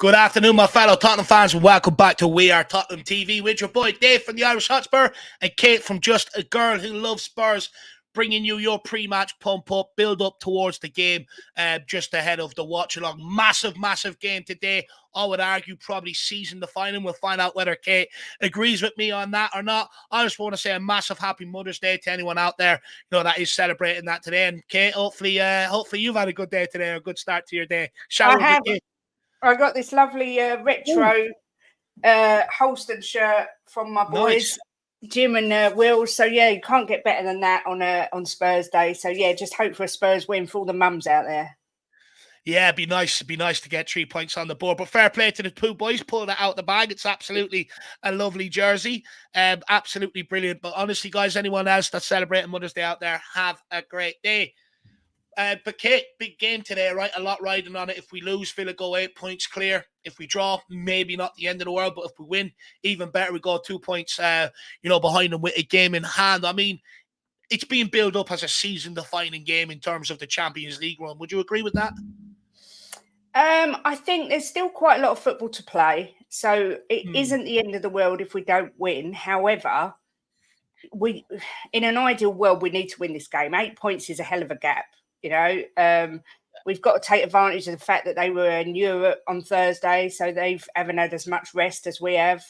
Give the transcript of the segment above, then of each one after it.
Good afternoon, my fellow Tottenham fans, and welcome back to We Are Tottenham TV with your boy Dave from the Irish Hotspur and Kate from Just a Girl Who Loves Spurs, bringing you your pre-match pump-up, build-up towards the game just ahead of the watch-along. Massive game today. I would argue probably season defining. We'll find out whether Kate agrees with me on that or not. I just want to say a massive happy Mother's Day to anyone out there, that is celebrating that today. And Kate, hopefully you've had a good day today, or a good start to your day. I have. I got this lovely retro Holston shirt from my boys, Jim and Will. So yeah, you can't get better than that on Spurs Day. So yeah, just hope for a Spurs win for all the mums out there. Yeah, it'd be nice to get 3 points on the board. But fair play to the two boys, pulling it out the bag. It's absolutely a lovely jersey. Absolutely brilliant. But honestly, guys, anyone else that's celebrating Mother's Day out there, have a great day. But Kate, big game today, right? A lot riding on it. If we lose, Villa go 8 points clear. If we draw, maybe not the end of the world. But if we win, even better. We go 2 points, behind them with a game in hand. I mean, it's being built up as a season-defining game in terms of the Champions League run. Would you agree with that? I think there's still quite a lot of football to play. So it isn't the end of the world if we don't win. However, in an ideal world, we need to win this game. 8 points is a hell of a gap. We've got to take advantage of the fact that they were in Europe on Thursday, so they haven't had as much rest as we have.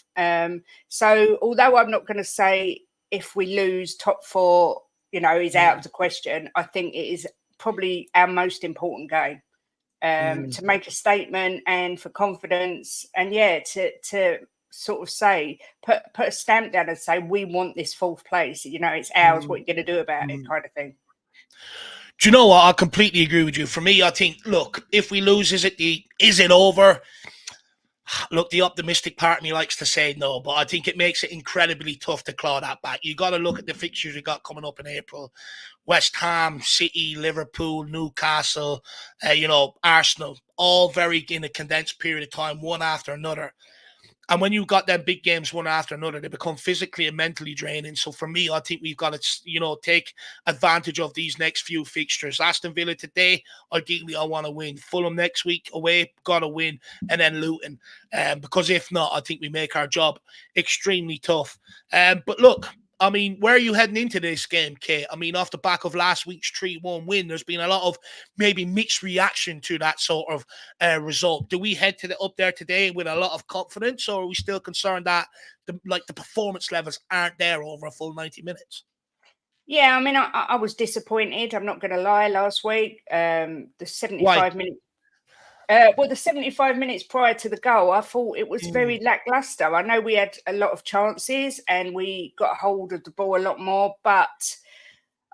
So although I'm not going to say if we lose top four, is out of the question, I think it is probably our most important game to make a statement and for confidence. And to sort of say, put a stamp down and say, we want this fourth place. It's ours. What are you going to do about it, kind of thing. Do you know what? I completely agree with you. For me, I think, look, if we lose, is it over? Look, the optimistic part of me likes to say no, but I think it makes it incredibly tough to claw that back. You got to look at the fixtures we got coming up in April. West Ham, City, Liverpool, Newcastle, Arsenal, all very in a condensed period of time, one after another. And when you've got them big games one after another, they become physically and mentally draining. So for me, I think we've got to, take advantage of these next few fixtures. Aston Villa today, ideally, I want to win. Fulham next week, away, got to win. And then Luton. Because if not, I think we make our job extremely tough. But look, I mean, where are you heading into this game, Kate? I mean, off the back of last week's 3-1 win, there's been a lot of maybe mixed reaction to that sort of result. Do we head up there today with a lot of confidence, or are we still concerned that the performance levels aren't there over a full 90 minutes? Yeah, I mean, I was disappointed. I'm not going to lie. Last week, the 75 minutes. The 75 minutes prior to the goal, I thought it was very lackluster. I know we had a lot of chances and we got hold of the ball a lot more, but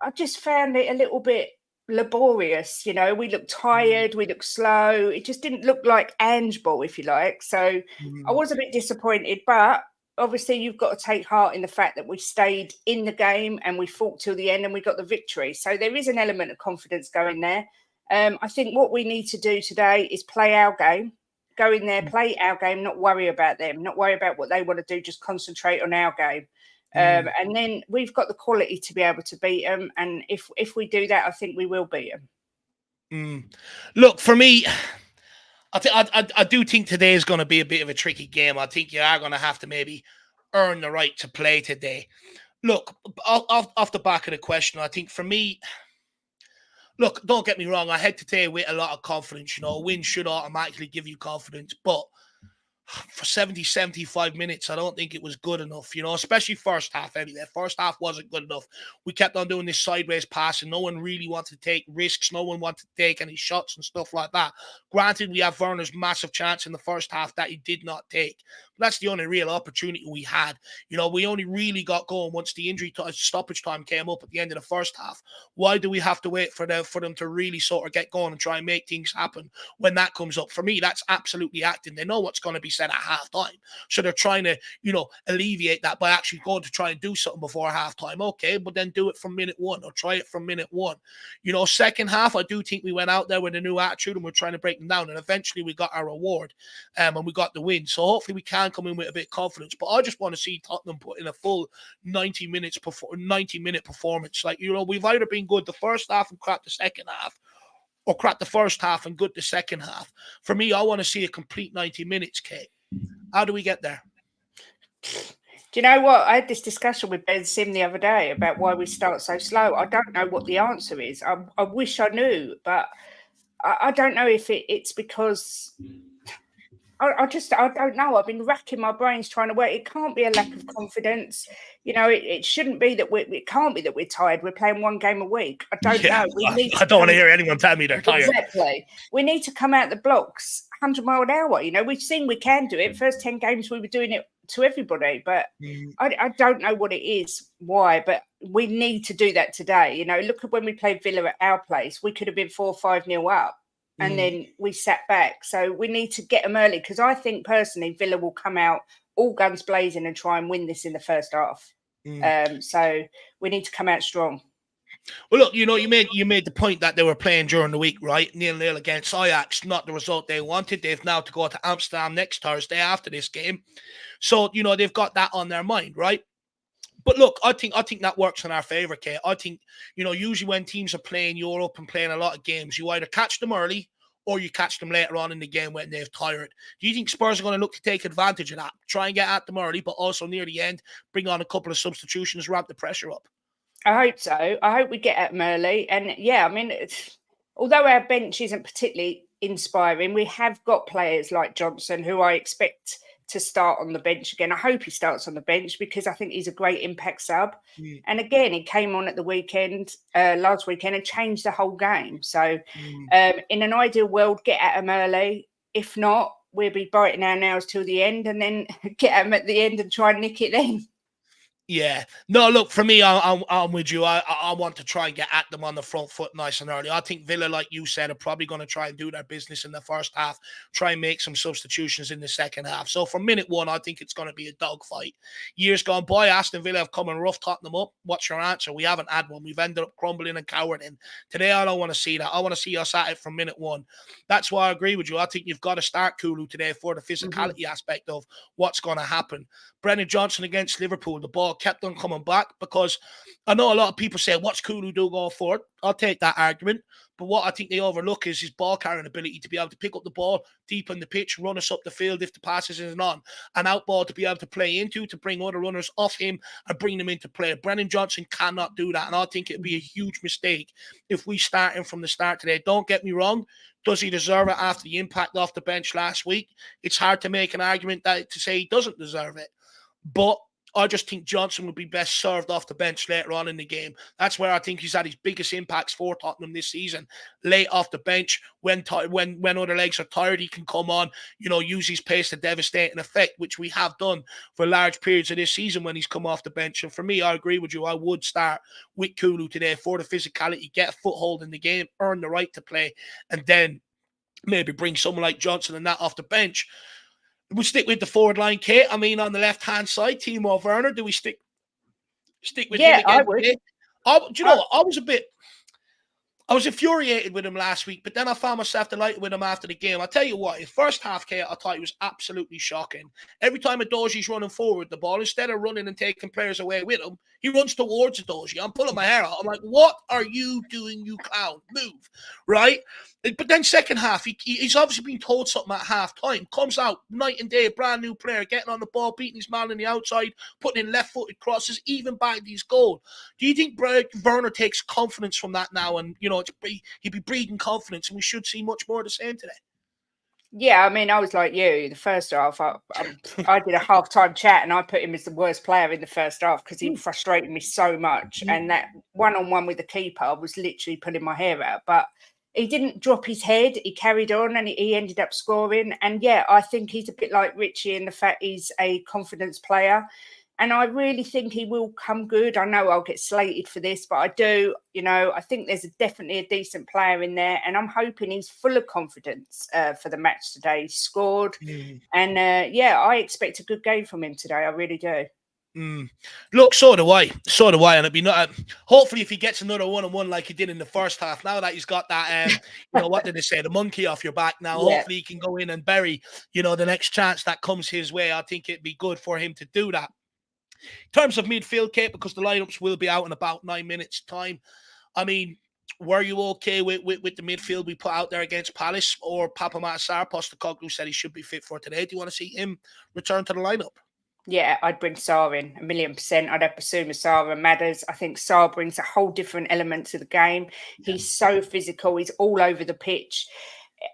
I just found it a little bit laborious. We looked tired, we looked slow. It just didn't look like Ange ball, if you like. So I was a bit disappointed, but obviously you've got to take heart in the fact that we stayed in the game and we fought till the end and we got the victory. So there is an element of confidence going there. I think what we need to do today is play our game, go in there, play our game, not worry about them, not worry about what they want to do, just concentrate on our game. And then we've got the quality to be able to beat them. And if we do that, I think we will beat them. Look, for me, I do think today is going to be a bit of a tricky game. I think you are going to have to maybe earn the right to play today. Look, off the back of the question, I think for me, look, don't get me wrong. I head today with a lot of confidence. A win should automatically give you confidence. But for 70, 75 minutes, I don't think it was good enough, especially first half anyway. First half wasn't good enough. We kept on doing this sideways passing. No one really wanted to take risks. No one wanted to take any shots and stuff like that. Granted, we have Werner's massive chance in the first half that he did not take. But that's the only real opportunity we had. We only really got going once the stoppage time came up at the end of the first half. Why do we have to wait for them to really sort of get going and try and make things happen when that comes up? For me, that's absolutely acting. They know what's going to be said at halftime. So they're trying to, alleviate that by actually going to try and do something before halftime. Okay, but then do it from minute one or try it from minute one. Second half, I do think we went out there with a new attitude and we're trying to break them down. And eventually we got our reward and we got the win. So hopefully we can come in with a bit of confidence. But I just want to see Tottenham put in a full 90-minute performance. We've either been good the first half and crap the second half, or crap the first half and good the second half. For me, I want to see a complete 90 minutes, Kate. How do we get there? Do you know what? I had this discussion with Ben Sim the other day about why we start so slow. I don't know what the answer is. I wish I knew, but I don't know if it's because I don't know. I've been racking my brains trying to work. It can't be a lack of confidence. It shouldn't be that it can't be that we're tired. We're playing one game a week. I don't know. I don't want to hear anyone tell me they're tired. Exactly. We need to come out the blocks 100 mile an hour. We've seen we can do it. First 10 games we were doing it to everybody, but I don't know what it is, why, but we need to do that today. Look at when we played Villa at our place. We could have been 4-5-0 up. And then we sat back. So we need to get them early, because I think personally Villa will come out all guns blazing and try and win this in the first half. So we need to come out strong. Well, look, you made the point that they were playing during the week, right? 0-0 against Ajax, not the result they wanted. They've now to go to Amsterdam next Thursday after this game. So, they've got that on their mind, right? But look, I think that works in our favour, Kate. I think, usually when teams are playing Europe and playing a lot of games, you either catch them early or you catch them later on in the game when they've tired. Do you think Spurs are going to look to take advantage of that? Try and get at them early, but also near the end, bring on a couple of substitutions, ramp the pressure up? I hope so. I hope we get at them early. And yeah, I mean, although our bench isn't particularly inspiring, we have got players like Johnson, who I expect to start on the bench again. I hope he starts on the bench, because I think he's a great impact sub. And again, he came on at the weekend, last weekend, and changed the whole game. So in an ideal world, get at him early. If not, we'll be biting our nails till the end, and then get at him at the end and try and nick it then. Yeah. No, look, for me, I'm with you. I want to try and get at them on the front foot nice and early. I think Villa, like you said, are probably going to try and do their business in the first half, try and make some substitutions in the second half. So from minute one, I think it's going to be a dogfight. Years gone by, Aston Villa have come and rough Tottenham up. What's your answer? We haven't had one. We've ended up crumbling and cowering. Today, I don't want to see that. I want to see us at it from minute one. That's why I agree with you. I think you've got to start Kulu today for the physicality aspect of what's going to happen. Brennan Johnson against Liverpool, the ball kept on coming back, because I know a lot of people say, what's Kulu do going forward? I'll take that argument. But what I think they overlook is his ball carrying ability to be able to pick up the ball deep in the pitch, run us up the field if the passes isn't on, an out ball to be able to play into, to bring other runners off him and bring them into play. Brennan Johnson cannot do that. And I think it'd be a huge mistake if we start him from the start today. Don't get me wrong. Does he deserve it after the impact off the bench last week? It's hard to make an argument to say he doesn't deserve it. But I just think Johnson would be best served off the bench later on in the game. That's where I think he's had his biggest impacts for Tottenham this season. Late off the bench, when other legs are tired, he can come on, use his pace to devastate an effect, which we have done for large periods of this season when he's come off the bench. And for me, I agree with you. I would start with Kulu today for the physicality, get a foothold in the game, earn the right to play, and then maybe bring someone like Johnson and that off the bench. We stick with the forward line, Kate. I mean, on the left-hand side, Timo Werner, do we stick with him again? I would. Do you know what? I was infuriated with him last week, but then I found myself delighted with him after the game. I'll tell you what, his first half, Kate, I thought he was absolutely shocking. Every time Adoji's running forward the ball, instead of running and taking players away with him, he runs towards Adoji. I'm pulling my hair out. I'm like, what are you doing, you clown? Move, right? But then second half, he's obviously been told something at half time. Comes out night and day, brand new player, getting on the ball, beating his man on the outside, putting in left-footed crosses, even bagged his goal. Do you think Werner takes confidence from that now? And, he'd be breathing confidence, and we should see much more of the same today. Yeah, I mean, I was like you. The first half, I did a half-time chat, and I put him as the worst player in the first half because he frustrated me so much. And that one-on-one with the keeper, I was literally pulling my hair out. But he didn't drop his head. He carried on, and he ended up scoring. And yeah, I think he's a bit like Richie in the fact he's a confidence player. And I really think he will come good. I know I'll get slated for this, but I do, I think there's definitely a decent player in there. And I'm hoping he's full of confidence for the match today. He scored. And I expect a good game from him today. I really do. Look, so do I. And it'd be not. Hopefully, if he gets another 1-on-1 like he did in the first half, now that he's got that, what did they say, the monkey off your back now. Yeah. Hopefully, he can go in and bury, the next chance that comes his way. I think it'd be good for him to do that. In terms of midfield, Kate, because the lineups will be out in about 9 minutes' time. I mean, Were you okay with the midfield we put out there against Palace, or Papa Matasar? Postecoglou said he should be fit for today. Do you want to see him return to the lineup? Yeah, I'd bring Sarr in 1,000,000%. I'd have Basuma, Sarr, and Madders. I think Sarr brings a whole different element to the game. Yeah. He's so physical. He's all over the pitch.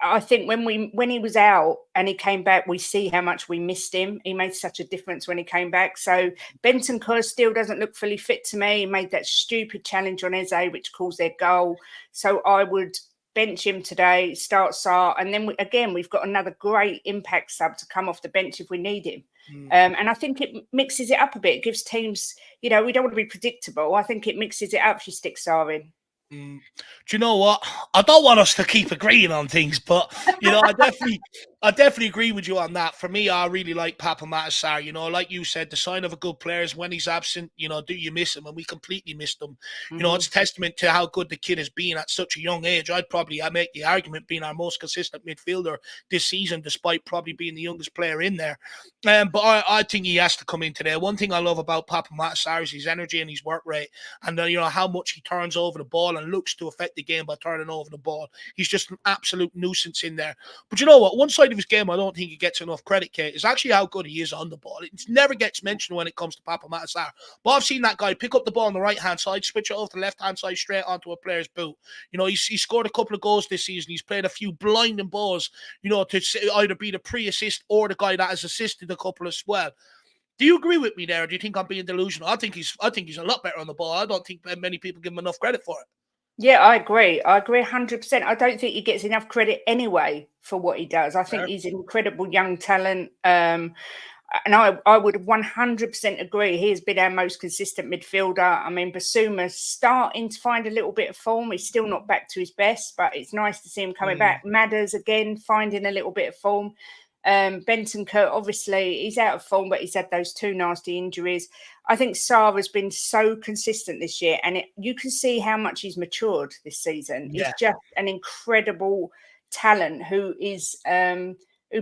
I think when he was out and he came back, we see how much we missed him. He made such a difference when he came back. So Bentancur still doesn't look fully fit to me. He made that stupid challenge on Eze, which caused their goal. So I would bench him today, start Sarr, and then we've got another great impact sub to come off the bench if we need him. And I think it mixes it up a bit. It gives teams, we don't want to be predictable. I think it mixes it up if you stick Sarr in. Do you know what? I don't want us to keep agreeing on things, but I definitely agree with you on that. For me, I really like Papa Matasar. Like you said, the sign of a good player is when he's absent. Do you miss him? And we completely missed him. It's a testament to how good the kid has been at such a young age. I make the argument being our most consistent midfielder this season, despite probably being the youngest player in there. But I think he has to come in today. One thing I love about Papa Matasar is his energy and his work rate, and how much he turns over the ball and looks to affect the game by turning over the ball. He's just an absolute nuisance in there. But you know what? One side of his game I don't think he gets enough credit, Kate, is actually how good he is on the ball. It never gets mentioned when it comes to Papa Matasar. But I've seen that guy pick up the ball on the right-hand side, switch it over to the left-hand side straight onto a player's boot. He scored a couple of goals this season. He's played a few blinding balls, to either be the pre-assist or the guy that has assisted a couple as well. Do you agree with me there, or do you think I'm being delusional? I think he's a lot better on the ball. I don't think many people give him enough credit for it. Yeah, I agree. 100%. I don't think he gets enough credit anyway for what he does. I think he's an incredible young talent. And I would 100% agree. He has been our most consistent midfielder. I mean, Basuma's starting to find a little bit of form. He's still not back to his best, but it's nice to see him coming back. Madders, again, finding a little bit of form. Bentancur, obviously, he's out of form, but he's had those 2 nasty injuries. I think Sarr has been so consistent this year, and you can see how much he's matured this season. Yeah. He's just an incredible talent who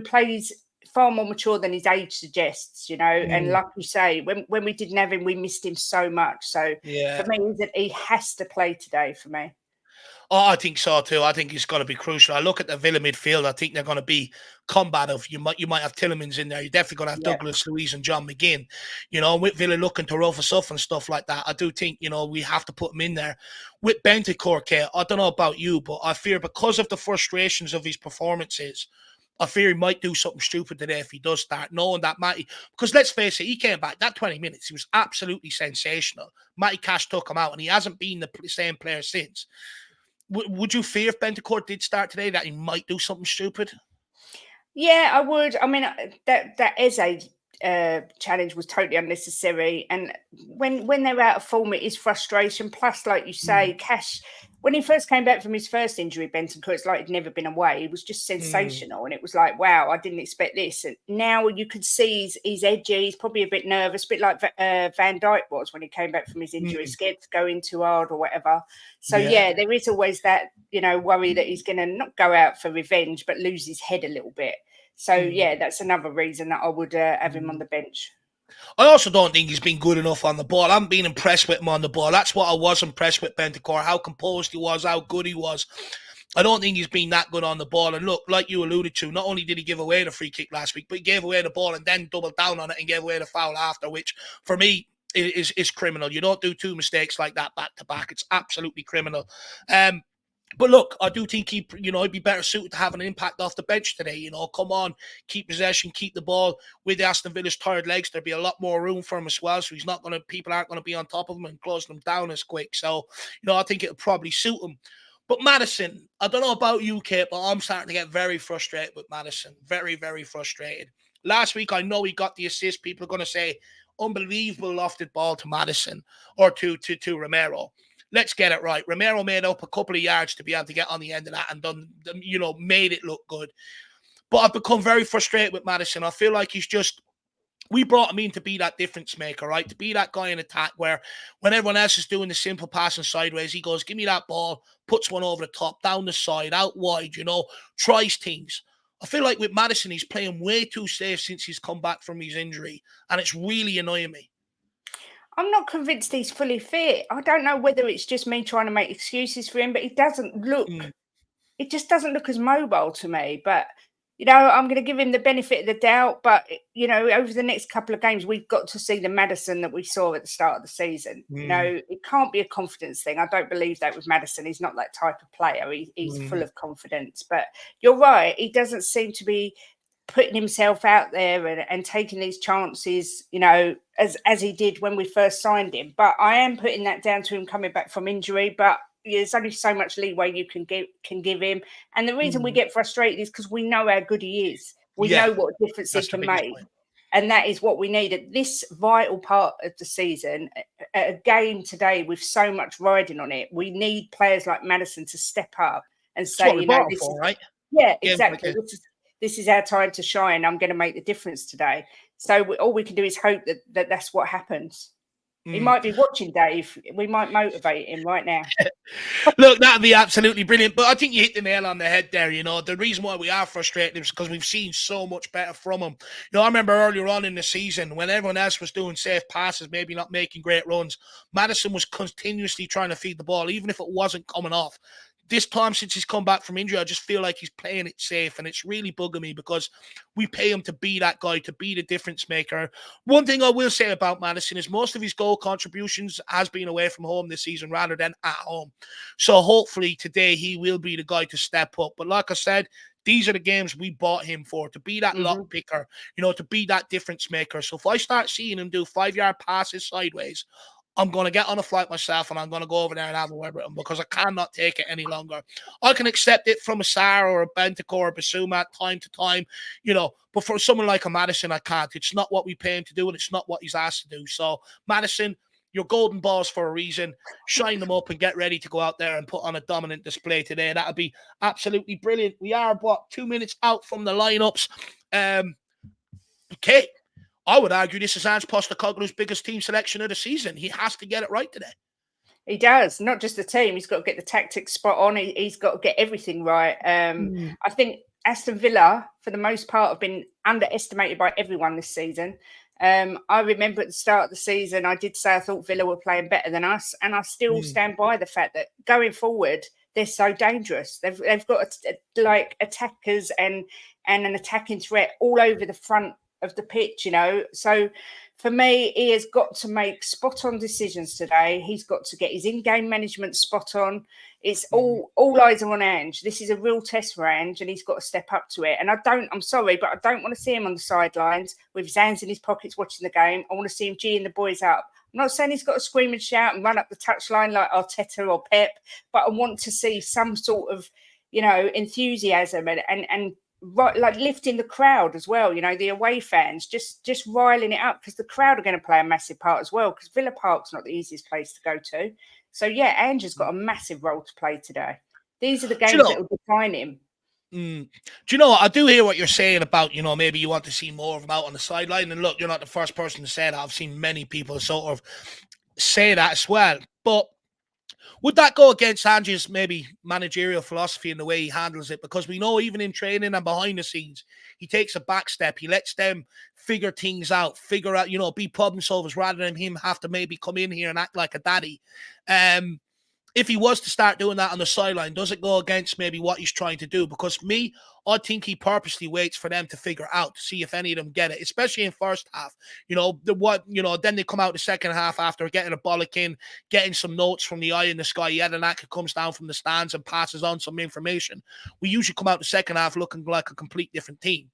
plays far more mature than his age suggests, And like you say, when we didn't have him, we missed him so much. So for me, he has to play today for me. Oh, I think so too. I think he's going to be crucial. I look at the Villa midfield. I think they're going to be combative. You might have Tielemans in there. You're definitely going to have Douglas Luiz and John McGinn. With Villa looking to rough us up and stuff like that, I do think we have to put him in there. With Bentancur, I don't know about you, but I fear because of the frustrations of his performances, I fear he might do something stupid today if he does start, knowing that Matty, because let's face it, he came back, that 20 minutes, he was absolutely sensational. Matty Cash took him out, and he hasn't been the same player since. Would you fear if Bentancur did start today that he might do something stupid? Yeah, I would. I mean, that Eze challenge was totally unnecessary. And when they're out of form, it is frustration. Plus, like you say, Cash, when he first came back from his first injury, Bentancur, it's like he'd never been away. He was just sensational. And it was like, wow, I didn't expect this. And now you could see he's edgy. He's probably a bit nervous, a bit like Van Dijk was when he came back from his injury, scared to go in too hard or whatever. So, yeah there is always that, worry that he's going to not go out for revenge, but lose his head a little bit. So, yeah, that's another reason that I would have him on the bench. I also don't think he's been good enough on the ball. I haven't been impressed with him on the ball. That's what I was impressed with Bentancur, how composed he was, how good he was. I don't think he's been that good on the ball. And look, like you alluded to, not only did he give away the free kick last week, but he gave away the ball and then doubled down on it and gave away the foul after, which for me is criminal. You don't do 2 mistakes like that back to back. It's absolutely criminal. But look, I do think he'd be better suited to have an impact off the bench today. Come on, keep possession, keep the ball. With Aston Villa's tired legs, there'll be a lot more room for him as well. So people aren't going to be on top of him and closing him down as quick. So, I think it'll probably suit him. But Maddison, I don't know about you, Kate, but I'm starting to get very frustrated with Maddison. Very, very frustrated. Last week, I know he got the assist. People are going to say, unbelievable lofted ball to Maddison or to Romero. Let's get it right. Romero made up a couple of yards to be able to get on the end of that and done, made it look good. But I've become very frustrated with Maddison. I feel like we brought him in to be that difference maker, right? To be that guy in attack where when everyone else is doing the simple passing sideways, he goes, give me that ball, puts one over the top, down the side, out wide, tries things. I feel like with Maddison, he's playing way too safe since he's come back from his injury, and it's really annoying me. I'm not convinced he's fully fit. I don't know whether it's just me trying to make excuses for him, but he doesn't look. It just doesn't look as mobile to me. But I'm going to give him the benefit of the doubt. But over the next couple of games, we've got to see the Maddison that we saw at the start of the season. It can't be a confidence thing. I don't believe that with Maddison. He's not that type of player. He's full of confidence. But you're right. He doesn't seem to be putting himself out there and taking these chances, as he did when we first signed him. But I am putting that down to him coming back from injury. But there's only so much leeway you can give him. And the reason we get frustrated is because we know how good he is. We know what difference he can make. Point. And that is what we need at this vital part of the season. At a game today with so much riding on it, we need players like Maddison to step up and say, this is right. Yeah, exactly. This is our time to shine. I'm going to make the difference today. So all we can do is hope that that's what happens. He might be watching, Dave. We might motivate him right now. Look, that'd be absolutely brilliant. But I think you hit the nail on the head there. The reason why we are frustrated is because we've seen so much better from him. I remember earlier on in the season when everyone else was doing safe passes, maybe not making great runs, Maddison was continuously trying to feed the ball, even if it wasn't coming off. This time since he's come back from injury, I just feel like he's playing it safe, and it's really bugging me because we pay him to be that guy, to be the difference maker. One thing I will say about Maddison is most of his goal contributions has been away from home this season rather than at home. So hopefully today he will be the guy to step up. But like I said, these are the games we bought him for, to be that lock picker, to be that difference maker. So if I start seeing him do 5-yard passes sideways, I'm going to get on a flight myself and I'm going to go over there and have a word with him because I cannot take it any longer. I can accept it from a Sarr or a Bentancur or a Basuma time to time, but for someone like a Maddison, I can't. It's not what we pay him to do and it's not what he's asked to do. So, Maddison, your golden balls for a reason. Shine them up and get ready to go out there and put on a dominant display today. That'll be absolutely brilliant. We are, 2 minutes out from the lineups. Okay. I would argue this is Ange Postecoglou's biggest team selection of the season. He has to get it right today. He does. Not just the team. He's got to get the tactics spot on. He's got to get everything right. I think Aston Villa, for the most part, have been underestimated by everyone this season. I remember at the start of the season, I did say I thought Villa were playing better than us. And I still stand by the fact that going forward, they're so dangerous. They've got attackers and an attacking threat all over the front of the pitch, So for me, he has got to make spot on decisions today. He's got to get his in-game management spot on. It's all eyes are on Ange. This is a real test for Ange, and he's got to step up to it. And I'm sorry, but I don't want to see him on the sidelines with his hands in his pockets watching the game. I want to see him geeing the boys up. I'm not saying he's got to scream and shout and run up the touchline like Arteta or Pep, but I want to see some sort of, enthusiasm and right, like lifting the crowd as well, the away fans, just riling it up because the crowd are going to play a massive part as well because Villa Park's not the easiest place to go to. So, Ange has got a massive role to play today. These are the games that will define him. Do you know what? I do hear what you're saying about, maybe you want to see more of him out on the sideline. And look, you're not the first person to say that. I've seen many people sort of say that as well. But would that go against Ange's maybe managerial philosophy and the way he handles it? Because we know even in training and behind the scenes, he takes a back step. He lets them figure things out, be problem solvers rather than him have to maybe come in here and act like a daddy. If he was to start doing that on the sideline, does it go against maybe what he's trying to do? Because for me, I think he purposely waits for them to figure out to see if any of them get it, especially in first half. Then they come out the second half after getting a bollock in, getting some notes from the eye in the sky. Yadanak comes down from the stands and passes on some information. We usually come out the second half looking like a complete different team.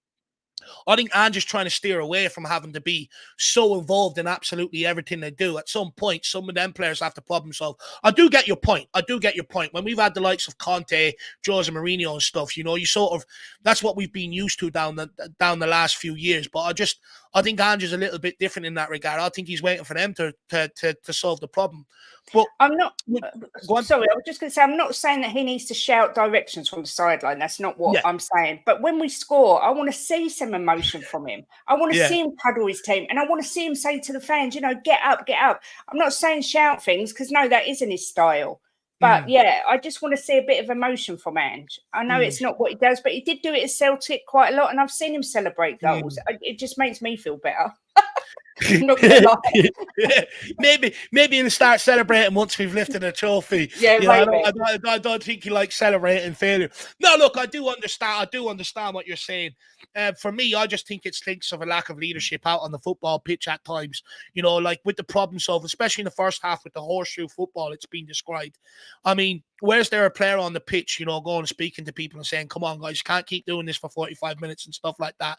I think Ange is trying to steer away from having to be so involved in absolutely everything they do. At some point, some of them players have to problem solve. I do get your point. When we've had the likes of Conte, Jose Mourinho and stuff, you sort of, that's what we've been used to down the last few years. But I think Ange is a little bit different in that regard. I think he's waiting for them to solve the problem. But I'm not sorry, I was just going to say, I'm not saying that he needs to shout directions from the sideline. That's not what I'm saying. But when we score, I want to see some emotion from him. I want to see him cuddle his team. And I want to see him say to the fans, get up, get up. I'm not saying shout things because, no, that isn't his style. But, I just want to see a bit of emotion from Ange. I know it's not what he does, but he did do it at Celtic quite a lot. And I've seen him celebrate goals. It just makes me feel better. I'm not going to lie. maybe he'll start celebrating once we've lifted a trophy. Yeah, You know, maybe. I don't think he likes celebrating failure. No, look, I do understand what you're saying. For me, I just think it stinks of a lack of leadership out on the football pitch at times. You know, like with the problem solving, especially in the first half with the horseshoe football, it's been described. I mean, where's there a player on the pitch, you know, going and speaking to people and saying, come on, guys, you can't keep doing this for 45 minutes and stuff like that.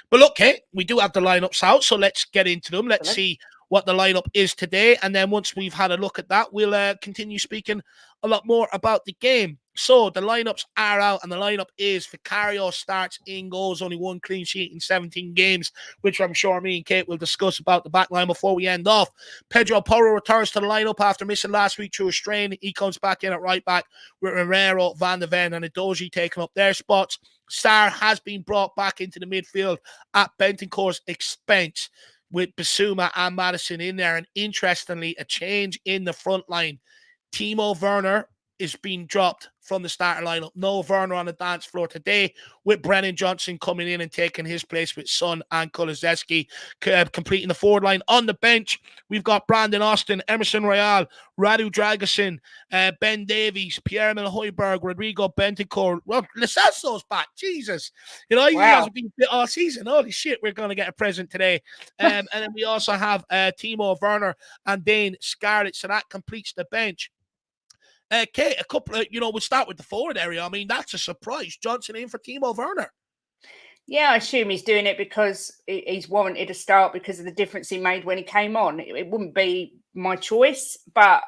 But look, hey, we do have the lineups out, so let's get into them. Let's see what the lineup is today. And then once we've had a look at that, we'll continue speaking a lot more about the game. So the lineups are out, and the lineup is Vicario starts in goals, only one clean sheet in 17 games, which I'm sure me and Kate will discuss about the back line before we end off. Pedro Porro returns to the lineup after missing last week through a strain. He comes back in at right back with Romero, Van de Ven, and Edoji taking up their spots. Sarr has been brought back into the midfield at Bentancur's expense, with Bissouma and Maddison in there. And interestingly, a change in the front line. Timo Werner is being dropped from the starting lineup. No Werner on the dance floor today, with Brennan Johnson coming in and taking his place with Son and Kulusevski, completing the forward line. On the bench, we've got Brandon Aston, Emerson Royal, Radu Dragusin, Ben Davies, Pierre-Emile Højbjerg, Rodrigo Bentancur. Well, Lasasso's back. Jesus. You know, he hasn't been fit all season. Holy shit, we're going to get a present today. And then we also have Timo Werner and Dane Scarlett. So that completes the bench. Kate, a couple of, we'll start with the forward area. I mean, that's a surprise. Johnson in for Timo Werner. Yeah, I assume he's doing it because he's warranted a start because of the difference he made when he came on. It wouldn't be my choice, but,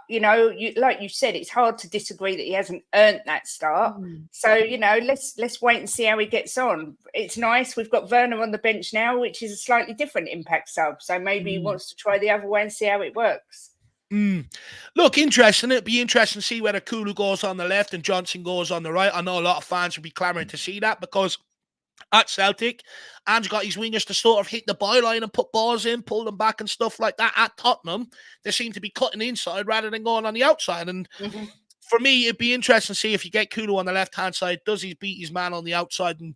like you said, it's hard to disagree that he hasn't earned that start. So, let's wait and see how he gets on. It's nice. We've got Werner on the bench now, which is a slightly different impact sub. So maybe he wants to try the other way and see how it works. Look, interesting. It'd be interesting to see whether Kulu goes on the left and Johnson goes on the right. I know a lot of fans would be clamouring to see that because at Celtic, Ange got his wingers to sort of hit the byline and put balls in, pull them back and stuff like that. At Tottenham, they seem to be cutting inside rather than going on the outside. And for me, it'd be interesting to see if you get Kulu on the left-hand side, does he beat his man on the outside and,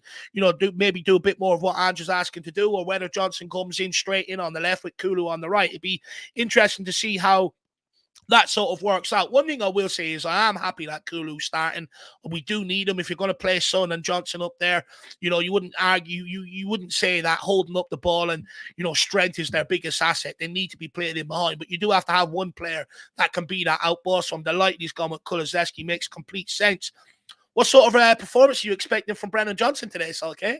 maybe do a bit more of what Ange is asking to do, or whether Johnson comes in straight in on the left with Kulu on the right. It'd be interesting to see how that sort of works out. One thing I will say is I am happy that Kulu's starting. We do need him. If you're going to play Son and Johnson up there, you wouldn't argue, you wouldn't say that holding up the ball and, strength is their biggest asset. They need to be played in behind, but you do have to have one player that can be that outboss. From the light he's gone with Kulusevski makes complete sense. What sort of performance are you expecting from Brennan Johnson today, Salke?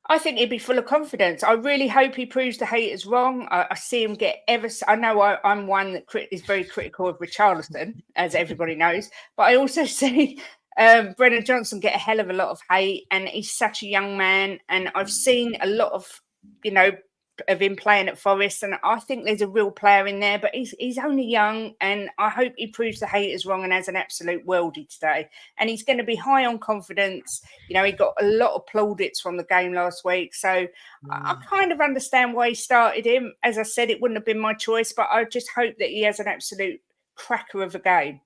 I think he'd be full of confidence. I really hope he proves the haters wrong. I see him get I know I'm one that is very critical of Richarlison, as everybody knows, but I also see Brennan Johnson get a hell of a lot of hate, and he's such a young man. And I've seen a lot of, of him playing at Forest, and I think there's a real player in there, but he's only young, and I hope he proves the haters wrong and has an absolute worldie today. And he's going to be high on confidence. He got a lot of plaudits from the game last week, so I kind of understand why he started him. As I said, it wouldn't have been my choice, but I just hope that he has an absolute cracker of a game.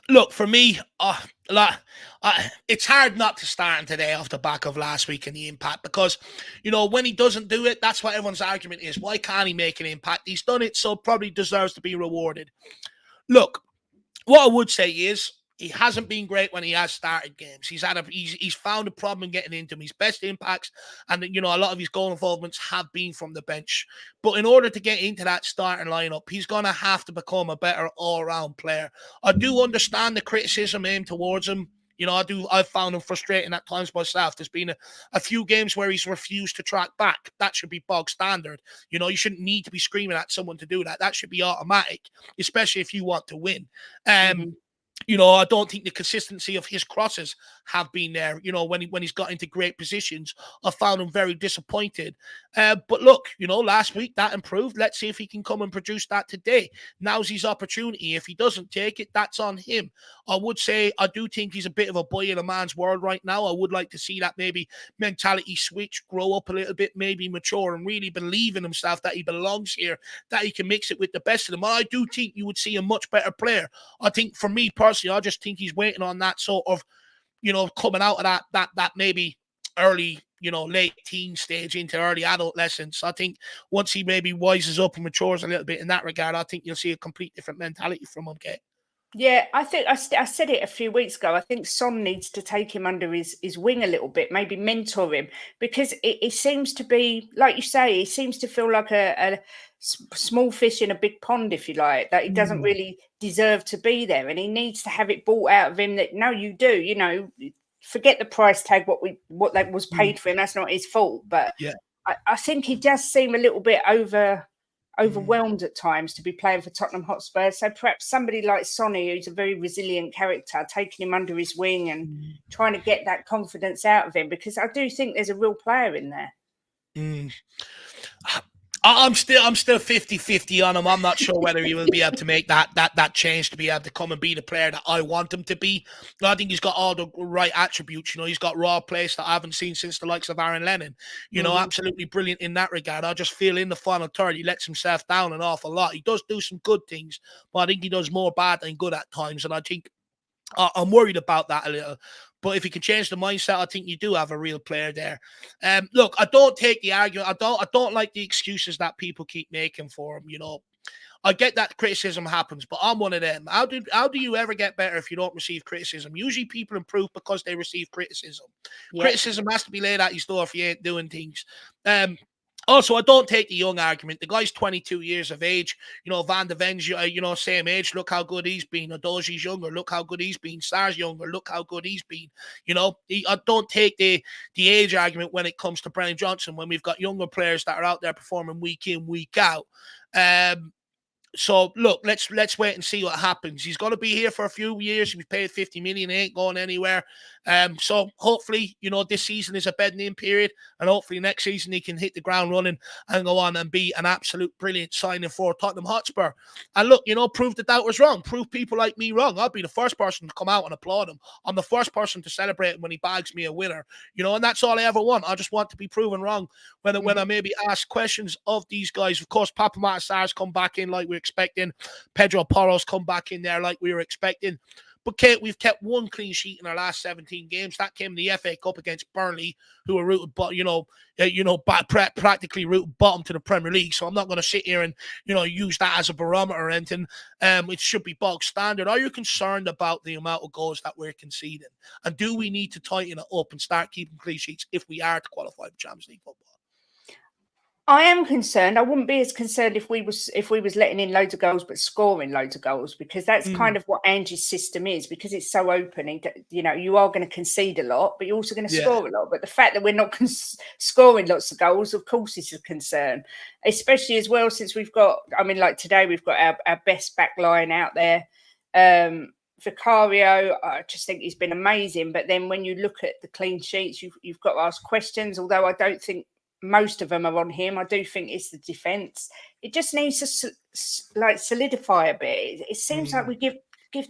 Look, for me, it's hard not to start him today off the back of last week and the impact because, when he doesn't do it, that's what everyone's argument is. Why can't he make an impact? He's done it, so probably deserves to be rewarded. Look, what I would say is he hasn't been great when he has started games. He's found a problem getting into them. His best impacts and, a lot of his goal involvements have been from the bench. But in order to get into that starting lineup, he's going to have to become a better all-round player. I do understand the criticism aimed towards him. I've found him frustrating at times myself. There's been a few games where he's refused to track back. That should be bog standard. You shouldn't need to be screaming at someone to do that. That should be automatic, especially if you want to win. I don't think the consistency of his crosses have been there. When he's got into great positions, I found him very disappointed. But look, last week that improved. Let's see if he can come and produce that today. Now's his opportunity. If he doesn't take it, that's on him. I would say I do think he's a bit of a boy in a man's world right now. I would like to see that maybe mentality switch, grow up a little bit, maybe mature and really believe in himself that he belongs here, that he can mix it with the best of them. I do think you would see a much better player. I think for me personally, I just think he's waiting on that sort of, coming out of that maybe early, late teen stage into early adolescence. I think once he maybe wises up and matures a little bit in that regard, I think you'll see a complete different mentality from him, Kate. Yeah, I think I said it a few weeks ago. I think Son needs to take him under his wing a little bit, maybe mentor him, because it seems to be, like you say, he seems to feel like a small fish in a big pond, if you like, that he doesn't really deserve to be there. And he needs to have it brought out of him that, no, you do, forget the price tag, what that was paid for him. That's not his fault. But Yeah. I think he does seem a little bit overwhelmed at times to be playing for Tottenham Hotspur. So perhaps somebody like Sonny, who's a very resilient character, taking him under his wing and trying to get that confidence out of him, because I do think there's a real player in there. I'm still 50-50 on him. I'm not sure whether he will be able to make that change to be able to come and be the player that I want him to be. I think he's got all the right attributes. He's got raw pace that I haven't seen since the likes of Aaron Lennon. Absolutely brilliant in that regard. I just feel in the final third he lets himself down an awful lot. He does do some good things, but I think he does more bad than good at times. And I think I'm worried about that a little. But if you can change the mindset, I think you do have a real player there. Look, I don't take the argument. I don't like the excuses that people keep making for him. I get that criticism happens, but I'm one of them. How do you ever get better if you don't receive criticism? Usually people improve because they receive criticism. Yep. Criticism has to be laid at your door if you ain't doing things. Also, I don't take the young argument. The guy's 22 years of age. Van de Ven's, same age. Look how good he's been. Odoji's younger. Look how good he's been. Sar's younger. Look how good he's been. I don't take the age argument when it comes to Brennan Johnson, when we've got younger players that are out there performing week in, week out. So look, let's wait and see what happens. He's going to be here for a few years. He's paid 50 million. He ain't going anywhere. So hopefully, this season is a bedding in period, and hopefully next season he can hit the ground running and go on and be an absolute brilliant signing for Tottenham Hotspur. And look, prove the doubters wrong. Prove people like me wrong. I'll be the first person to come out and applaud him. I'm the first person to celebrate him when he bags me a winner. And that's all I ever want. I just want to be proven wrong when I maybe ask questions of these guys. Of course, Papa Matasar's come back in like we're expecting. Pedro Porro's come back in there like we were expecting. But Kate, we've kept one clean sheet in our last 17 games. That came in the FA Cup against Burnley, who were rooted, practically rooted bottom to the Premier League. So I'm not going to sit here and use that as a barometer or anything. It should be bog standard. Are you concerned about the amount of goals that we're conceding? And do we need to tighten it up and start keeping clean sheets if we are to qualify for Champions League football? I am concerned. I wouldn't be as concerned if we was letting in loads of goals but scoring loads of goals, because that's kind of what Ange's system is, because it's so open. You are going to concede a lot, but you're also going to score a lot. But the fact that we're not scoring lots of goals, of course, is a concern, especially as well since we've got, like today, we've got our best back line out there. Vicario, I just think he's been amazing. But then when you look at the clean sheets, you've got to ask questions, although I don't think most of them are on him. I do think it's the defence. It just needs to solidify a bit. It seems like we give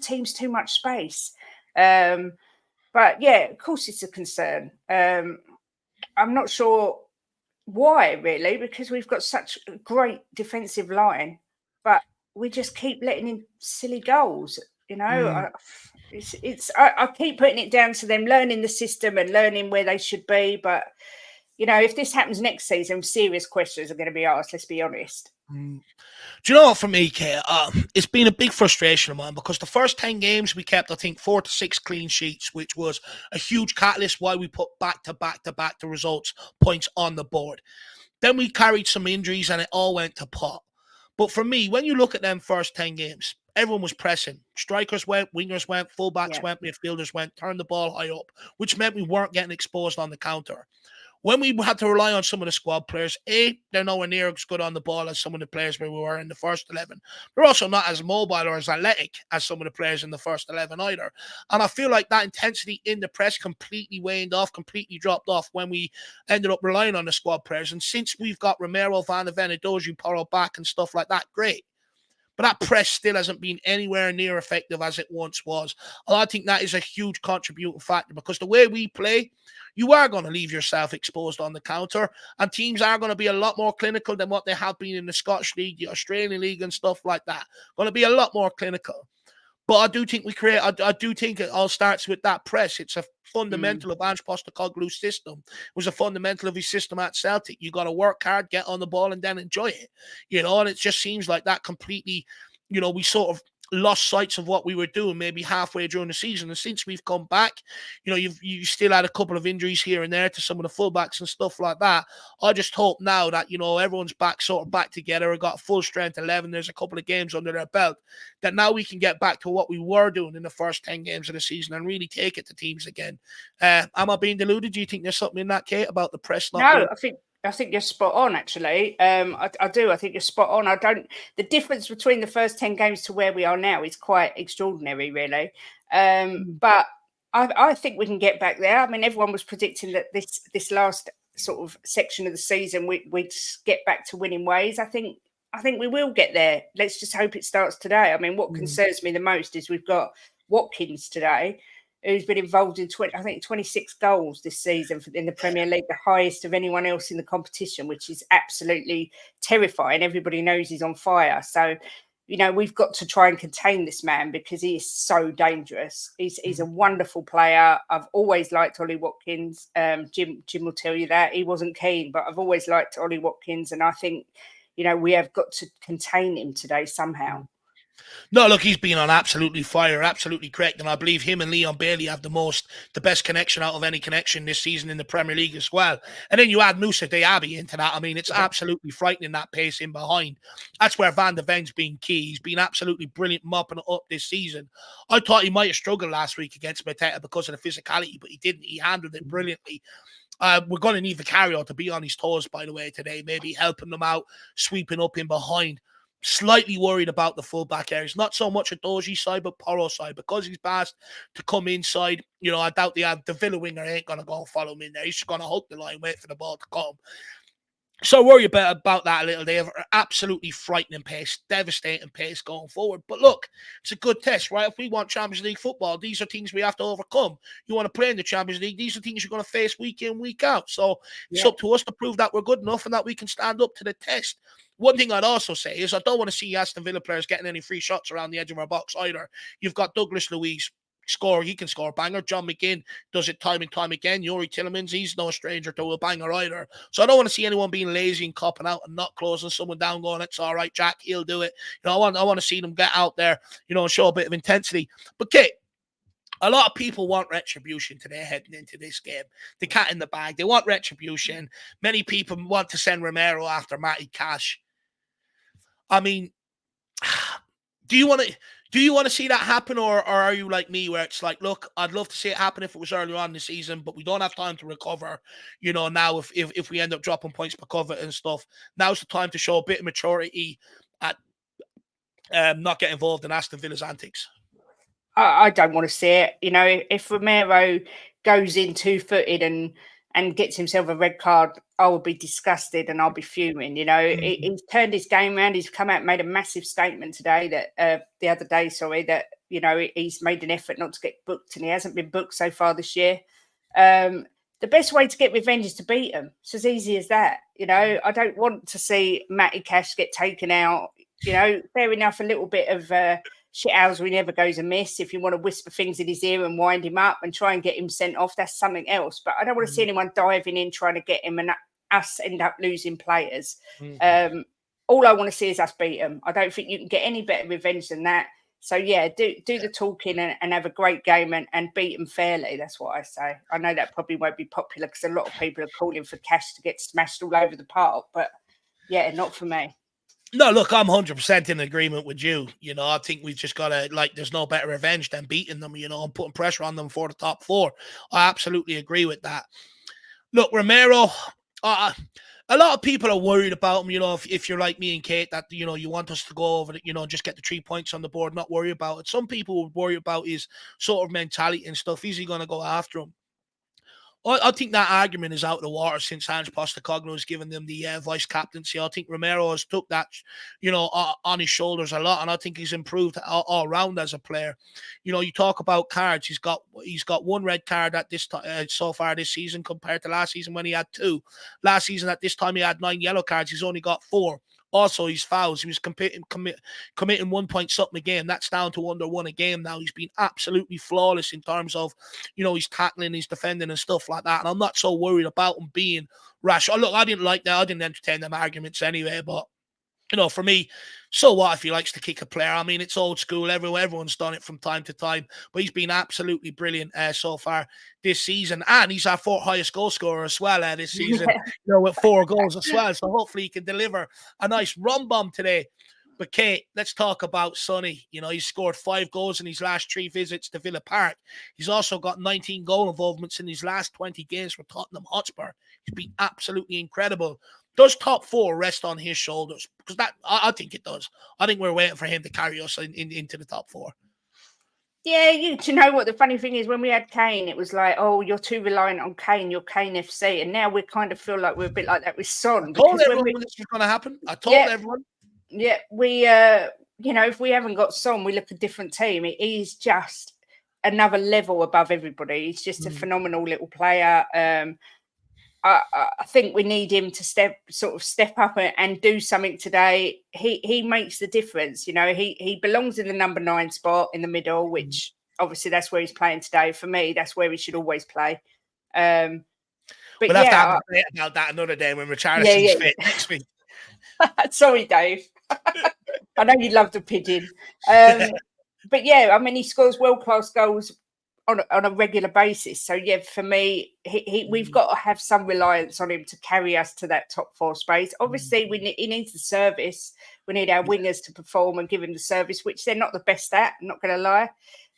teams too much space. But yeah, of course it's a concern. I'm not sure why, really, because we've got such a great defensive line, but we just keep letting in silly goals. I keep putting it down to them learning the system and learning where they should be, but if this happens next season, serious questions are going to be asked, let's be honest. Do you know what, for me, Kate, it's been a big frustration of mine, because the first 10 games we kept, I think, 4 to 6 clean sheets, which was a huge catalyst why we put back-to-back the results points on the board. Then we carried some injuries and it all went to pot. But for me, when you look at them first 10 games, everyone was pressing. Strikers went, wingers went, fullbacks went, midfielders went, turned the ball high up, which meant we weren't getting exposed on the counter. When we had to rely on some of the squad players, they're nowhere near as good on the ball as some of the players we were in the first 11. They're also not as mobile or as athletic as some of the players in the first 11 either. And I feel like that intensity in the press completely waned off, completely dropped off when we ended up relying on the squad players. And since we've got Romero, Van de Ven, Doju, Porro back and stuff like that, great. But that press still hasn't been anywhere near effective as it once was. And I think that is a huge contributing factor, because the way we play, you are going to leave yourself exposed on the counter, and teams are going to be a lot more clinical than what they have been in the Scottish League, the Australian League and stuff like that. Going to be a lot more clinical. But I do think I do think it all starts with that press. It's a fundamental of Ange Postecoglou's system. It was a fundamental of his system at Celtic. You got to work hard, get on the ball, and then enjoy it. And it just seems like that completely, we sort of lost sight of what we were doing maybe halfway during the season. And since we've come back, you still had a couple of injuries here and there to some of the fullbacks and stuff like that. I just hope now that, everyone's back together and got a full strength 11. There's a couple of games under their belt that now we can get back to what we were doing in the first 10 games of the season and really take it to teams again. Am I being deluded? Do you think there's something in that, Kate, about the press? No, I think you're spot on, actually. I do. I think you're spot on. The difference between the first 10 games to where we are now is quite extraordinary, really. But I think we can get back there. I mean, everyone was predicting that this last sort of section of the season, we'd get back to winning ways. I think we will get there. Let's just hope it starts today. I mean, what concerns me the most is we've got Watkins today, who's been involved in 26 goals this season in the Premier League, the highest of anyone else in the competition, which is absolutely terrifying. Everybody knows he's on fire. So, we've got to try and contain this man because he is so dangerous. He's a wonderful player. I've always liked Ollie Watkins. Jim will tell you that. He wasn't keen, but I've always liked Ollie Watkins. And I think, we have got to contain him today somehow. No, look, he's been on absolutely fire, absolutely correct. And I believe him and Leon Bailey have the best connection out of any connection this season in the Premier League as well. And then you add Moussa Diaby into that. I mean, it's absolutely frightening, that pace in behind. That's where Van de Ven's been key. He's been absolutely brilliant mopping it up this season. I thought he might have struggled last week against Mateta because of the physicality, but he didn't. He handled it brilliantly. We're going to need Vicario to be on his toes, by the way, today, maybe helping them out, sweeping up in behind. Slightly worried about the fullback areas, not so much a Doji side, but Porro side, because he's passed to come inside. I doubt the Villa winger ain't going to go and follow him in there. He's just going to hook the line, wait for the ball to come. So worry about that a little. They have absolutely frightening pace, devastating pace going forward. But look, it's a good test, right? If we want Champions League football, these are things we have to overcome. You want to play in the Champions League, these are things you're going to face week in, week out. So it's up to us to prove that we're good enough and that we can stand up to the test. One thing I'd also say is I don't want to see Aston Villa players getting any free shots around the edge of our box either. You've got Douglas Luiz. He can score a banger. John McGinn does it time and time again. Yuri Tillemans, he's no stranger to a banger either. So I don't want to see anyone being lazy and copping out and not closing someone down going, it's all right, Jack, he'll do it. I want to see them get out there, and show a bit of intensity. But Kate, a lot of people want retribution today heading into this game. The cat in the bag. They want retribution. Many people want to send Romero after Matty Cash. I mean, do you want to see that happen, or are you like me where it's like, look, I'd love to see it happen if it was earlier on in the season, but we don't have time to recover. Now if we end up dropping points per cover and stuff, now's the time to show a bit of maturity at not get involved in Aston Villa's antics. I don't want to see it. If Romero goes in 2-footed and gets himself a red card, I will be disgusted and I'll be fuming. He's turned his game around. He's come out and made a massive statement today that the other day, that, he's made an effort not to get booked and he hasn't been booked so far this year. The best way to get revenge is to beat him. It's as easy as that. I don't want to see Matty Cash get taken out. Fair enough, a little bit of shithousery never goes amiss. If you want to whisper things in his ear and wind him up and try and get him sent off, that's something else. But I don't want to see anyone diving in trying to get him and us end up losing players. All I want to see is us beat them. I don't think you can get any better revenge than that. So, yeah, do the talking and have a great game and beat them fairly. That's what I say. I know that probably won't be popular because a lot of people are calling for Cash to get smashed all over the park. But, yeah, not for me. No, look, I'm 100% in agreement with you. I think we've just got to, there's no better revenge than beating them, and putting pressure on them for the top four. I absolutely agree with that. Look, Romero, a lot of people are worried about him, if you're like me and Kate, that, you want us to go over, just get the 3 points on the board, not worry about it. Some people would worry about his sort of mentality and stuff. Is he going to go after him? I think that argument is out of the water since Ange Postecoglou has given them the vice captaincy. I think Romero has took that, on his shoulders a lot, and I think he's improved all around as a player. You talk about cards. He's got one red card at this so far this season compared to last season when he had 2. Last season at this time he had 9 yellow cards. He's only got 4. Also, his fouls. He was committing 1 point something a game. That's down to under one a game now. He's been absolutely flawless in terms of, his tackling, his defending and stuff like that. And I'm not so worried about him being rash. Oh, look, I didn't like that. I didn't entertain them arguments anyway, but for me, so what if he likes to kick a player? I mean, it's old school. Everyone's done it from time to time, but he's been absolutely brilliant so far this season. And he's our fourth highest goal scorer as well this season, with 4 goals as well. So hopefully he can deliver a nice run bomb today. But Kate, let's talk about Sonny. He's scored 5 goals in his last 3 visits to Villa Park. He's also got 19 goal involvements in his last 20 games for Tottenham Hotspur. He's been absolutely incredible. Does top 4 rest on his shoulders? Because I think it does. I think we're waiting for him to carry us into the top 4. Yeah, you know what the funny thing is, when we had Kane, it was like, oh, you're too reliant on Kane, you're Kane FC, and now we kind of feel like we're a bit like that with Son. I told everyone when this was going to happen. I told everyone. Yeah, we, if we haven't got Son, we look a different team. He's just another level above everybody. He's just a phenomenal little player. I think we need him to step up and do something today. He makes the difference. He belongs in the number 9 spot in the middle, which obviously that's where he's playing today. For me, that's where he should always play. But we'll have to have a debate about that another day when Richarlison's fit next week. Sorry, Dave. I know you love the pigeon. But yeah, I mean, he scores world-class goals on a regular basis. So yeah, for me, we've got to have some reliance on him to carry us to that top 4 space. Obviously, he needs the service. We need our wingers to perform and give him the service, which they're not the best at. I'm not going to lie,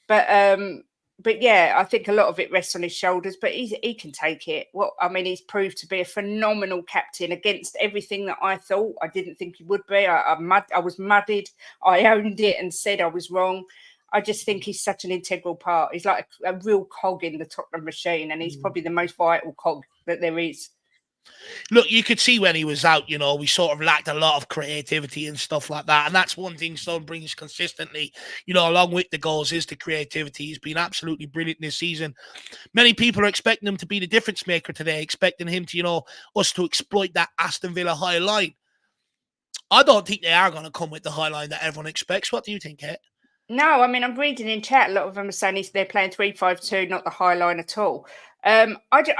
but yeah, I think a lot of it rests on his shoulders. But he can take it. He's proved to be a phenomenal captain against everything that I thought. I didn't think he would be. I was muddied. I owned it and said I was wrong. I just think he's such an integral part. He's like a real cog in the Tottenham machine, and he's probably the most vital cog that there is. Look, you could see when he was out, we sort of lacked a lot of creativity and stuff like that. And that's one thing Son brings consistently, along with the goals, is the creativity. He's been absolutely brilliant this season. Many people are expecting him to be the difference maker today, expecting him to, us to exploit that Aston Villa high line. I don't think they are going to come with the high line that everyone expects. What do you think, Kate? No, I mean, I'm reading in chat, a lot of them are saying they're playing 3-5-2, not the high line at all. I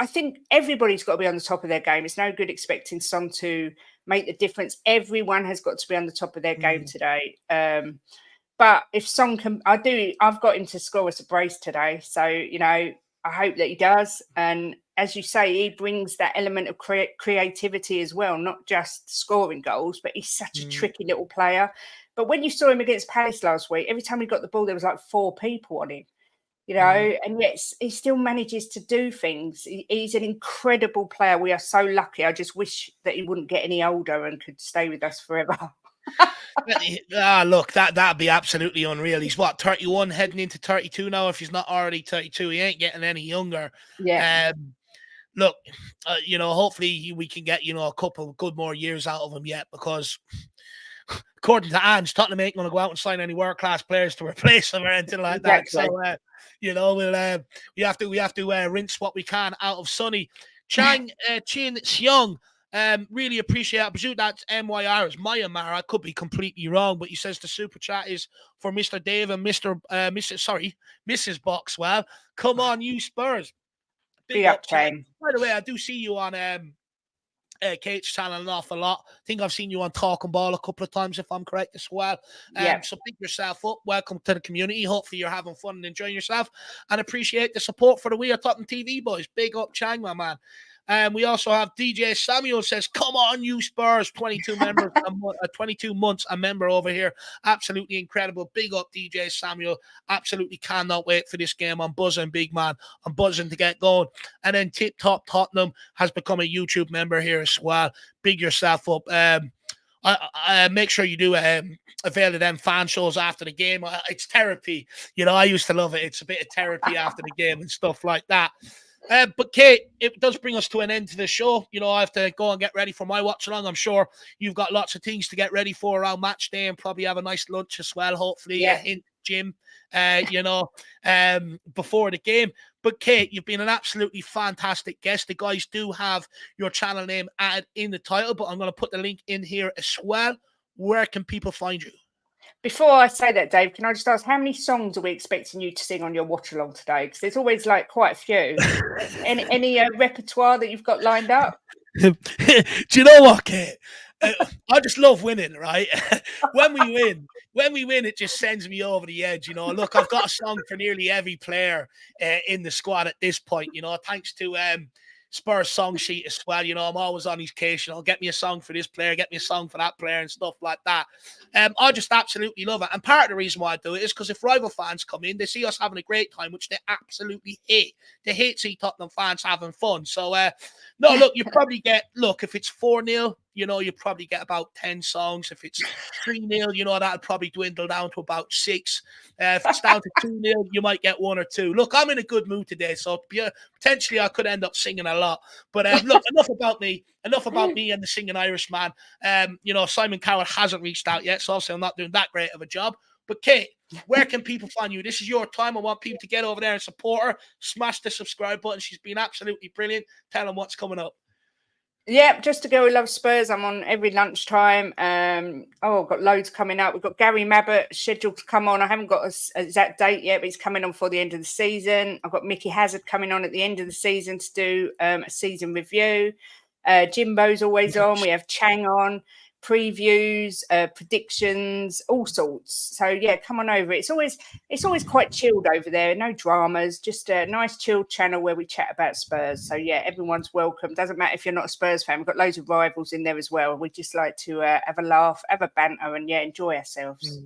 think everybody's got to be on the top of their game. It's no good expecting Son to make the difference. Everyone has got to be on the top of their game today. But if Son can, I've got him to score us a brace today. So, I hope that he does. And as you say, he brings that element of creativity as well, not just scoring goals, but he's such a tricky little player. But when you saw him against Palace last week, every time he got the ball, there was like 4 people on him, and yet he still manages to do things. He's an incredible player. We are so lucky. I just wish that he wouldn't get any older and could stay with us forever. Look, that'd be absolutely unreal. He's 31, heading into 32 now. If he's not already 32, he ain't getting any younger. Yeah. Look, hopefully we can get, a couple of good more years out of him yet, because according to Ange, Tottenham ain't going to go out and sign any world-class players to replace him or anything like that. So, we have to rinse what we can out of Sonny. Chang Chin Xiong, really appreciate it. I presume that's MYR, it's Myanmar. I could be completely wrong, but he says the super chat is for Mr. Dave and Mrs. Boxwell. Come on, you Spurs. Big up, Chang. By the way, I do see you on Kate's channel an awful lot. I think I've seen you on Talking Ball a couple of times, if I'm correct as well. So pick yourself up. Welcome to the community. Hopefully you're having fun and enjoying yourself, and appreciate the support for the WeAreTottenhamTV boys. Big up, Chang, my man. We also have DJ Samuel says, come on, you Spurs. 22 members, 22 months a member over here. Absolutely incredible. Big up, DJ Samuel. Absolutely cannot wait for this game. I'm buzzing, big man. I'm buzzing to get going. And then Tip Top Tottenham has become a YouTube member here as well. Big yourself up. I make sure you do avail of them fan shows after the game. It's therapy. I used to love it. It's a bit of therapy after the game and stuff like that. But Kate, it does bring us to an end to the show. You know, I have to go and get ready for my watch along. I'm sure you've got lots of things to get ready for around match day and probably have a nice lunch as well. Hopefully, Yeah. in gym, before the game. But Kate, you've been an absolutely fantastic guest. The guys do have your channel name added in the title, but I'm going to put the link in here as well. Where can people find you? Before I say that, Dave, can I just ask how many songs are we expecting you to sing on your watch along today? Because there's always like quite a few. Any repertoire that you've got lined up? Do you know what, Kate? I just love winning, right? when we win, it just sends me over the edge. You know, look, I've got a song for nearly every player in the squad at this point. You know, thanks to Spurs song sheet as well. You know, I'm always on his case. You know, get me a song for this player, get me a song for that player, and stuff like that. I just absolutely love it. And part of the reason why I do it is because if rival fans come in, they see us having a great time, which they absolutely hate. They hate to see Tottenham fans having fun. So, no, look, you probably get, if it's 4-0, you know, you probably get about 10 songs. If it's 3-0, you know, that'll probably dwindle down to about 6. If it's down to 2-0, you might get 1 or 2. Look, I'm in a good mood today, so potentially I could end up singing a lot. But look, enough about me and the singing Irishman. You know, Simon Cowell hasn't reached out yet, so obviously I'm not doing that great of a job. But Kate, where can people find you? This is your time. I want people to get over there and support her. Smash the subscribe button. She's been absolutely brilliant. Tell them what's coming up. Yeah, just a girl who loves Spurs. I'm on every lunchtime. I've got loads coming up. We've got Gary Mabbott scheduled to come on. I haven't got an exact date yet, but he's coming on for the end of the season. I've got Mickey Hazard coming on at the end of the season to do a season review. Jimbo's always on. We have Chang on, previews, predictions, all sorts. So yeah, come on over. It's always quite chilled over there. No dramas, just a nice chilled channel where we chat about Spurs. So yeah, everyone's welcome. Doesn't matter if you're not a Spurs fan. We've got loads of rivals in there as well. We just like to have a laugh, have a banter, and yeah, enjoy ourselves.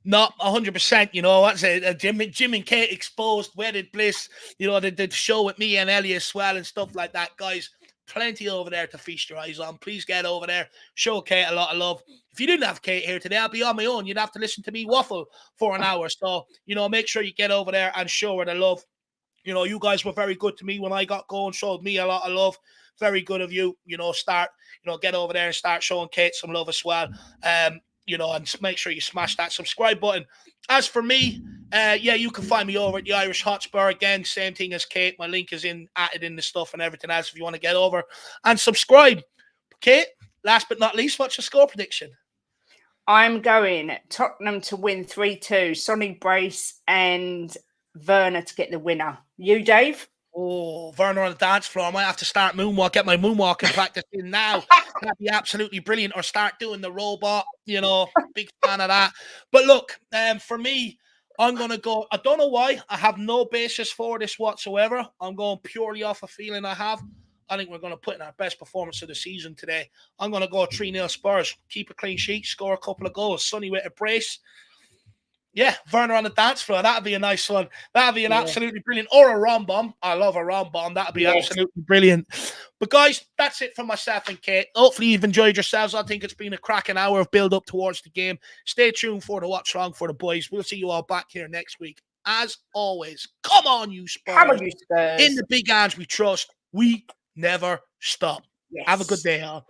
Not 100%, you know. That's it. Jim and Kate exposed, wedded bliss. You know, they did show with me and Ellie as well and stuff like that, guys. Plenty over there to feast your eyes on. Please get over there. Show Kate a lot of love. If you didn't have Kate here today, I'd be on my own. You'd have to listen to me waffle for an hour. So, you know, make sure you get over there and show her the love. You know, you guys were very good to me when I got going, showed me a lot of love. Very good of you. You know, get over there and start showing Kate some love as well. You know, and make sure you smash that subscribe button. As for me, you can find me over at the Irish Hotspur again. Same thing as Kate. My link is added in the stuff and everything else if you want to get over and subscribe. Kate, last but not least, what's your score prediction? I'm going Tottenham to win 3-2. Sonny Brace and Werner to get the winner. You, Dave? Oh, Werner on the dance floor. I might have to start get my moonwalking practice in now. That'd be absolutely brilliant. Or start doing the robot, you know, big fan of that. But look, for me, I'm going to go, I don't know why. I have no basis for this whatsoever. I'm going purely off a feeling I have. I think we're going to put in our best performance of the season today. I'm going to go 3-0 Spurs. Keep a clean sheet, score a couple of goals. Sonny with a brace. Yeah, Werner on the dance floor. That'd be a nice one. That'd be an absolutely brilliant. Or a rom bomb. I love a rom bomb. That'd be absolutely brilliant. But guys, that's it from myself and Kate. Hopefully you've enjoyed yourselves. I think it's been a cracking hour of build up towards the game. Stay tuned for the watch along for the boys. We'll see you all back here next week. As always, come on, you Spurs. Come on, you Spurs. In the big hands we trust. We never stop. Have a good day, all.